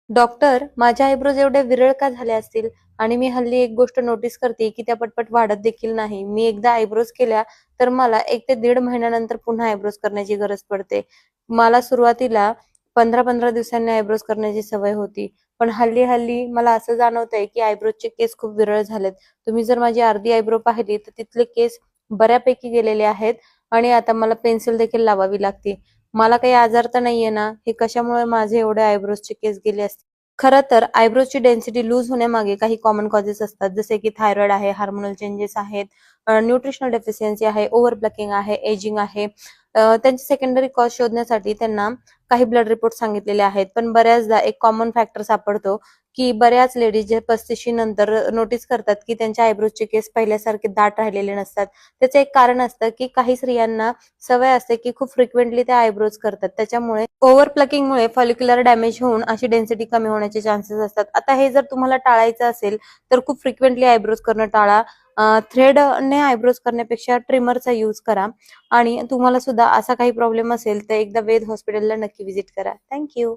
Doctor, माझ्या eyebrows एवढे विरळ का झाले असतील? आणि मी हल्ली एक गोष्ट नोटीस करते की त्या पटपट वाढत देखील नाही. मी एकदा आयब्रोज केल्या तर मला 1 ते 1.5 महिन्यानंतर पुन्हा आयब्रोज करण्याची गरज पडते. मला सुरुवातीला 15-15 दिवसांनी आयब्रोज करण्याची सवय होती. पण हल्ली-हल्ली मला असं जाणवतंय की आयब्रोजचे केस खूप विरळ झालेत. तुम्ही जर माझी अर्धी आयब्रो पाहिली तर तिथले केस बऱ्यापैकी गेलेले आहेत आणि आता मला पेन्सिल देखील लावावी लागते. मला काही आजार तर नाहीये ना? हे कशामुळे माझे एवढे आयब्रोजचे केस गेले असतील? खरं तर आयब्रोजची डेन्सिटी लूज होण्यामागे काही कॉमन कॉजेस असतात, जसे की थायरॉइड आहे, हार्मोनल चेंजेस आहेत, न्यूट्रिशनल डेफिशियन्सी आहे, ओव्हर प्लकिंग आहे, एजिंग आहे. त्यांचे सेकंडरी कॉज शोधण्यासाठी त्यांना काही ब्लड रिपोर्ट सांगितलेले आहेत. पण बऱ्याचदा एक कॉमन फॅक्टर सापडतो, की बऱ्याच लेडीज जे 35 नंतर नोटीस करतात, की त्यांच्या आयब्रोजचे केस पहिल्यासारखे दाट राहिलेले नसतात. त्याचं एक कारण असतं, की काही स्त्रियांना सवय असते, की खूप फ्रिक्वेंटली त्या आयब्रोज करतात. त्याच्यामुळे ओव्हर प्लकिंगमुळे फॉलिक्युलर डॅमेज होऊन अशी डेन्सिटी कमी होण्याचे चान्सेस असतात. आता हे जर तुम्हाला टाळायचं असेल, तर खूप फ्रिक्वेंटली आयब्रोज करणं टाळा. थ्रेडने आयब्रोज करण्यापेक्षा ट्रिमरचा यूज करा आणि तुम्हाला सुद्धा असा काही प्रॉब्लेम असेल, तर एकदा वेद हॉस्पिटलला नक्की व्हिजिट करा. Thank you.